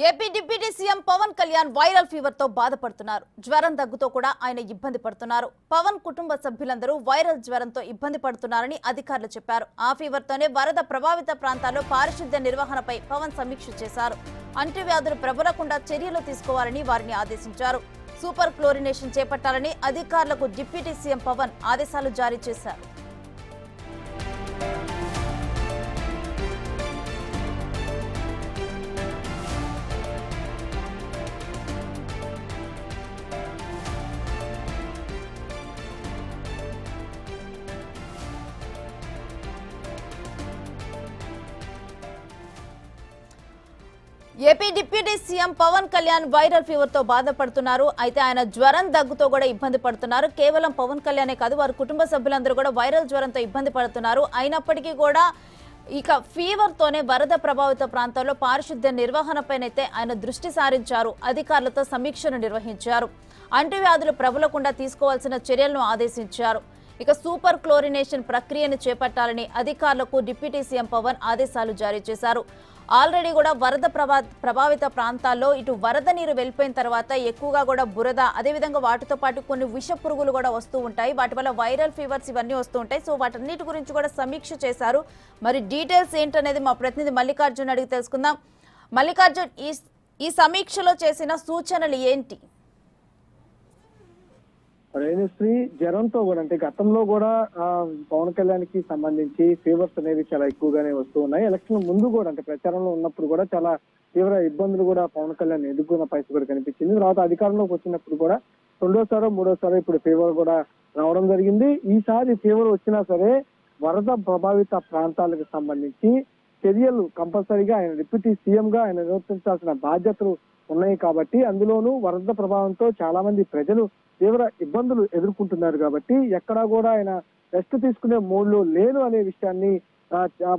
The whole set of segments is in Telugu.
AP deputy CM Pawan Kalyan viral fever తో బాధపడుతున్నారు. జ్వరం దగ్గుతో కూడా ఆయన ఇబ్బంది పడుతున్నారు. పవన్ కుటుంబ సభ్యులందరూ వైరల్ జ్వరంతో ఇబ్బంది పడుతున్నారని అధికారులు చెప్పారు. ఆ ఫీవర్ తోనే వరద ప్రభావిత ప్రాంతాల్లో పారిశుద్ధ్య నిర్వహణపై పవన్ సమీక్ష చేశారు. అంటువ్యాధులు ప్రబలకుండా చర్యలు తీసుకోవాలని వారిని ఆదేశించారు. సూపర్ క్లోరినేషన్ చేపట్టాలని అధికారులకు డిప్యూటీ సీఎం పవన్ ఆదేశాలు జారీ చేశారు. AP deputy CM Pawan Kalyan viral fever తో బాధపడుతున్నారు. అయితే ఆయన జ్వరం దగ్గుతో కూడా ఇబ్బంది పడుతున్నారు. కేవలం పవన్ కళ్యాణే కాదు, వారి కుటుంబ సభ్యులందరూ కూడా వైరల్ జ్వరంతో ఇబ్బంది పడుతున్నారు. అయినప్పటికీ కూడా ఇక ఫీవర్ తోనే వరద ప్రభావిత ప్రాంతాల్లో పారిశుద్ధ్య నిర్వహణపైనైతే ఆయన దృష్టి సారించారు. అధికారులతో సమీక్షను నిర్వహించారు. అంటువ్యాధులు ప్రబలకుండా తీసుకోవాల్సిన చర్యలను ఆదేశించారు. ఇక సూపర్ క్లోరినేషన్ ప్రక్రియను చేపట్టాలని అధికారులకు డిప్యూటీ సీఎం పవన్ ఆదేశాలు జారీ చేశారు. ఆల్రెడీ కూడా వరద ప్రభావిత ప్రాంతాల్లో ఇటు వరద నీరు వెళ్ళిపోయిన తర్వాత ఎక్కువగా కూడా బురద, అదేవిధంగా వాటితో పాటు కొన్ని విష పురుగులు కూడా వస్తూ ఉంటాయి. వాటి వల్ల వైరల్ ఫీవర్స్ ఇవన్నీ వస్తూ ఉంటాయి. సో వాటన్నిటి గురించి కూడా సమీక్ష చేశారు. మరి డీటెయిల్స్ ఏంటనేది మా ప్రతినిధి మల్లికార్జున్ అడిగి తెలుసుకుందాం. మల్లికార్జున్, ఈ సమీక్షలో చేసిన సూచనలు ఏంటి? రేణుశ్రీ, జ్వరంతో కూడా అంటే గతంలో కూడా పవన్ కళ్యాణ్ కి సంబంధించి ఫీవర్స్ అనేవి చాలా ఎక్కువగానే వస్తూ ఉన్నాయి. ఎలక్షన్ ముందు కూడా అంటే ప్రచారంలో ఉన్నప్పుడు కూడా చాలా తీవ్ర ఇబ్బందులు కూడా పవన్ కళ్యాణ్ ఎదుర్కొన్న పరిస్థితి కూడా కనిపించింది. తర్వాత అధికారంలోకి వచ్చినప్పుడు కూడా రెండోసారో మూడోసారో ఇప్పుడు ఫీవర్ కూడా రావడం జరిగింది. ఈసారి ఫీవర్ వచ్చినా సరే వరద ప్రభావిత ప్రాంతాలకు సంబంధించి చర్యలు కంపల్సరీగా ఆయన డిప్యూటీ సీఎం గా ఆయన నిర్వర్తించాల్సిన బాధ్యతలు ఉన్నాయి. కాబట్టి అందులోనూ వరద ప్రభావంతో చాలా మంది ప్రజలు తీవ్ర ఇబ్బందులు ఎదుర్కొంటున్నారు. కాబట్టి ఎక్కడా కూడా ఆయన రెస్ట్ తీసుకునే మూడ్లో లేను అనే విషయాన్ని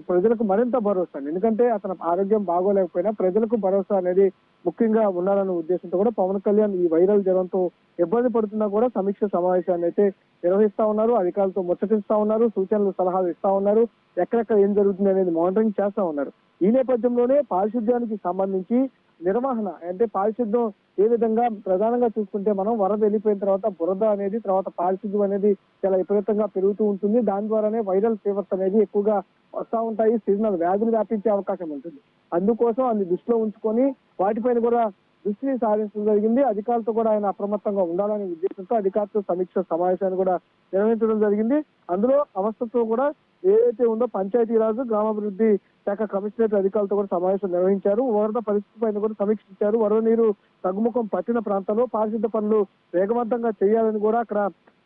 ప్రజలకు మరింత భరోసా. ఎందుకంటే అతని ఆరోగ్యం బాగోలేకపోయినా ప్రజలకు భరోసా అనేది ముఖ్యంగా ఉండాలనే ఉద్దేశంతో కూడా పవన్ కళ్యాణ్ ఈ వైరల్ జ్వరంతో ఇబ్బంది పడుతున్నా కూడా సమీక్ష సమావేశాన్ని అయితే నిర్వహిస్తా ఉన్నారు. అధికారులతో ముచ్చటిస్తా ఉన్నారు, సూచనలు సలహాలు ఇస్తా ఉన్నారు, ఎక్కడెక్కడ ఏం జరుగుతుంది అనేది మానిటరింగ్ చేస్తా ఉన్నారు. ఈ నేపథ్యంలోనే పారిశుద్ధ్యానికి సంబంధించి నిర్వహణ అంటే పారిశుద్ధ్యం ఏ విధంగా ప్రధానంగా చూసుకుంటే మనం వరద వెళ్ళిపోయిన తర్వాత బురద అనేది, తర్వాత పారిశుద్ధ్యం అనేది చాలా విపరీతంగా పెరుగుతూ ఉంటుంది. దాని ద్వారానే వైరల్ ఫీవర్స్ అనేది ఎక్కువగా వస్తూ ఉంటాయి. సీజనల్ వ్యాధులు వ్యాపించే అవకాశం ఉంటుంది. అందుకోసం అన్ని దృష్టిలో ఉంచుకొని వాటిపైన కూడా దృష్టిని సాధించడం జరిగింది. అధికారులతో కూడా ఆయన అప్రమత్తంగా ఉండాలనే ఉద్దేశంతో అధికారులతో సమీక్ష సమావేశాన్ని కూడా నిర్వహించడం జరిగింది. అందులో అవస్థతో కూడా ఏదైతే ఉందో పంచాయతీరాజు గ్రామాభివృద్ధి శాఖ కమిషనరేట్ అధికారులతో కూడా సమావేశం నిర్వహించారు. వరద పరిస్థితి పైన కూడా సమీక్షించారు. వరద నీరు తగ్గుముఖం పట్టిన ప్రాంతాల్లో పారిశుద్ధ పనులు వేగవంతంగా చేయాలని కూడా అక్కడ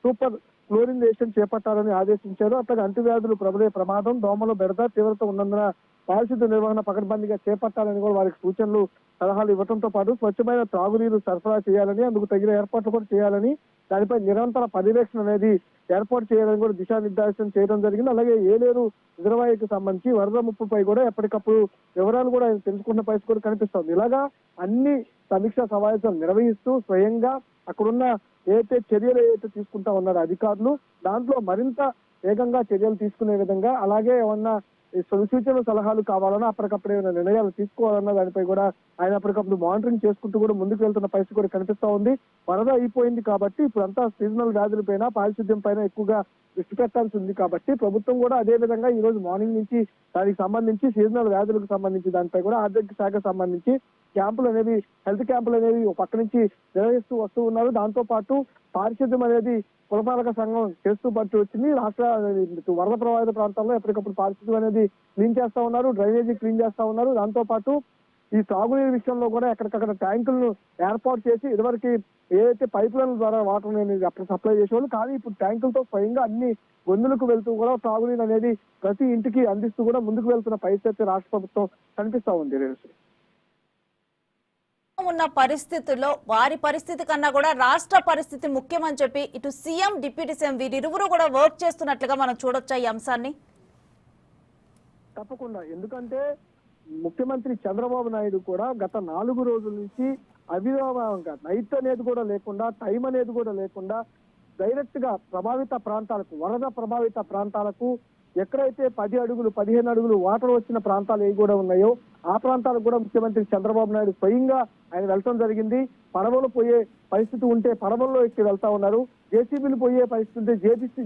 సూపర్ క్లోరినేషన్ చేపట్టాలని ఆదేశించారు. అట్లాగే అంటువ్యాధులు ప్రబలే ప్రమాదం, దోమలు బెడద తీవ్రత ఉన్నందున పారిశుద్ధ నిర్వహణ పకడ్బందీగా చేపట్టాలని కూడా వారికి సూచనలు సలహాలు ఇవ్వడంతో పాటు స్వచ్ఛమైన త్రాగునీరు సరఫరా చేయాలని, అందుకు తగిన ఏర్పాట్లు కూడా చేయాలని, దానిపై నిరంతర పర్యవేక్షణ అనేది ఏర్పాటు చేయాలని కూడా దిశానిర్దేశం చేయడం జరిగింది. అలాగే ఏలేరు రిజర్వాయర్కి సంబంధించి వరద ముప్పుపై కూడా ఎప్పటికప్పుడు వివరాలు కూడా తెలుసుకున్న పరిస్థితి కూడా కనిపిస్తుంది. ఇలాగా అన్ని సమీక్షా సమావేశాలు నిర్వహిస్తూ స్వయంగా అక్కడున్న ఏదైతే చర్యలు తీసుకుంటా ఉన్నారో అధికారులు, దాంట్లో మరింత వేగంగా చర్యలు తీసుకునే విధంగా, అలాగే ఏమన్నా సూచనలు సలహాలు కావాలన్నా అప్పటికప్పుడు ఏమైనా నిర్ణయాలు తీసుకోవాలన్నా దానిపై కూడా ఆయన అప్పటికప్పుడు మానిటరింగ్ చేసుకుంటూ కూడా ముందుకు వెళ్తున్న పరిస్థితి కూడా కనిపిస్తా ఉంది. వరద అయిపోయింది కాబట్టి ఇప్పుడు అంతా సీజనల్ వ్యాధుల పైన, పారిశుద్ధ్యం పైన ఎక్కువగా దృష్టి పెట్టాల్సి ఉంది. కాబట్టి ప్రభుత్వం కూడా అదే విధంగా ఈ రోజు మార్నింగ్ నుంచి దానికి సంబంధించి సీజనల్ వ్యాధులకు సంబంధించి దానిపై కూడా ఆరోగ్య శాఖకు సంబంధించి క్యాంపులు అనేవి, హెల్త్ క్యాంపులు అనేవి ఒక పక్క నుంచి నిర్వహిస్తూ వస్తూ ఉన్నారు. దాంతో పాటు పారిశుద్ధ్యం అనేది పురపాలక సంఘం చేస్తూ పట్టి వచ్చింది. రాష్ట్ర వరద ప్రభావిత ప్రాంతాల్లో ఎప్పటికప్పుడు పారిశుద్ధ్యం అనేది క్లీన్ చేస్తా ఉన్నారు, డ్రైనేజీ క్లీన్ చేస్తా ఉన్నారు. దాంతో పాటు ఈ తాగునీరు విషయంలో కూడా ఎక్కడికక్కడ ట్యాంకులను ఏర్పాటు చేసి, ఇదివరకు ఏదైతే పైప్ లైన్ ద్వారా వాటర్ అనేది అప్పుడు సప్లై చేసేవాళ్ళు, కానీ ఇప్పుడు ట్యాంకులతో స్వయంగా అన్ని గొంతులకు వెళ్తూ కూడా తాగునీరు అనేది ప్రతి ఇంటికి అందిస్తూ కూడా ముందుకు వెళ్తున్న పరిస్థితి రాష్ట్ర ప్రభుత్వం కనిపిస్తా ఉంది. ఉన్న పరిస్థితుల్లో వారి పరిస్థితి కన్నా కూడా రాష్ట్ర పరిస్థితి ముఖ్యమని చెప్పి ఇటు సీఎం, డిప్యూటీ సీఎం వీరిరువురు కూడా వర్క్ చేస్తున్నట్లుగా మనం చూడొచ్చా ఈ అంశాన్ని? తప్పకుండా. ఎందుకంటే ముఖ్యమంత్రి చంద్రబాబు నాయుడు కూడా గత 4 రోజుల నుంచి అవిరామంగా నైట్ అనేది కూడా లేకుండా, టైం అనేది కూడా లేకుండా డైరెక్ట్ గా ప్రభావిత ప్రాంతాలకు, వరద ప్రభావిత ప్రాంతాలకు ఎక్కడైతే 10 అడుగులు 15 అడుగులు వాటర్ వచ్చిన ప్రాంతాలు ఏవి కూడా ఉన్నాయో ఆ ప్రాంతాలకు కూడా ముఖ్యమంత్రి చంద్రబాబు నాయుడు స్వయంగా ఆయన వెళ్ళటం జరిగింది. పడవలు పోయే పరిస్థితి ఉంటే పడవల్లో ఎక్కి వెళ్తా ఉన్నారు. జేసీబీలు పోయే పరిస్థితి ఉంటే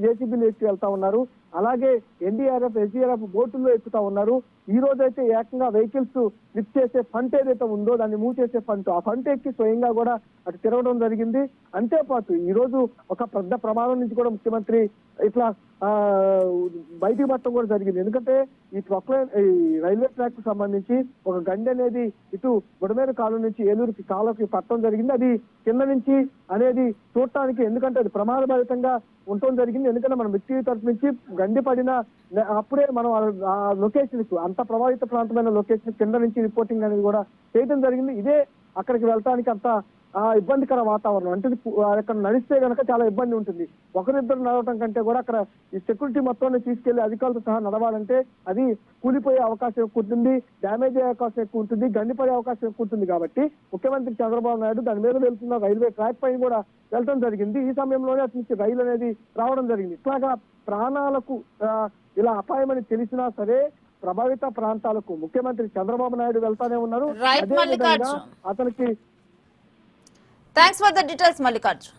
జేసీబీలు ఎక్కి వెళ్తా ఉన్నారు. అలాగే ఎన్డీఆర్ఎఫ్, ఎస్డీఆర్ఎఫ్ బోటుల్లో ఎక్కుతా ఉన్నారు. ఈ రోజైతే ఏకంగా వెహికల్స్ లిఫ్ట్ చేసే ఫంట్ ఏదైతే ఉందో దాన్ని మూవ్ చేసే ఫంట్, ఆ ఫంట్ ఎక్కి స్వయంగా కూడా అటు తిరగడం జరిగింది. అంతేపాటు ఈ రోజు ఒక పెద్ద ప్రమాదం నుంచి కూడా ముఖ్యమంత్రి ఇట్లా బయటికి పట్టడం కూడా జరిగింది. ఎందుకంటే ఈ ప్రొక్లైన్ ఈ రైల్వే ట్రాక్ కు సంబంధించి ఒక గండి అనేది ఇటు బుడమేరు కాలం నుంచి ఏలూరుకి కాలువకి పట్టడం జరిగింది. అది కింద నుంచి అనేది చూడటానికి, ఎందుకంటే అది ప్రమాదభరితంగా ఉండటం జరిగింది. ఎందుకంటే మనం మిర్చి తరఫు నుంచి గండి పడిన అప్పుడే మనం ఆ లొకేషన్ కు, అంత ప్రభావిత ప్రాంతమైన లొకేషన్ కింద నుంచి రిపోర్టింగ్ అనేది కూడా చేయడం జరిగింది. ఇదే అక్కడికి వెళ్ళటానికి అంత ఇబ్బందికర వాతావరణం. అంటే అక్కడ నడిస్తే గనక చాలా ఇబ్బంది ఉంటుంది. ఒకరిద్దరు నడవటం కంటే కూడా అక్కడ ఈ సెక్యూరిటీ మొత్తాన్ని తీసుకెళ్లి అధికారులతో సహా నడవాలంటే అది కూలిపోయే అవకాశం ఎక్కువ ఉంటుంది, డ్యామేజ్ అయ్యే అవకాశం ఎక్కువ ఉంటుంది, గండిపడే అవకాశం ఎక్కువ ఉంటుంది. కాబట్టి ముఖ్యమంత్రి చంద్రబాబు నాయుడు దాని మీద వెళ్తున్న రైల్వే ట్రాక్ పైన కూడా వెళ్ళడం జరిగింది. ఈ సమయంలోనే అటు నుంచి రైలు అనేది రావడం జరిగింది. ఇట్లాగా ప్రాణాలకు ఇలా అపాయమని తెలిసినా సరే ప్రభావిత ప్రాంతాలకు ముఖ్యమంత్రి చంద్రబాబు నాయుడు వెళ్తానే ఉన్నారు. రైట్ అదే విధంగా మల్లికార్జున్, అతనికి thanks for the details Mallikarjun.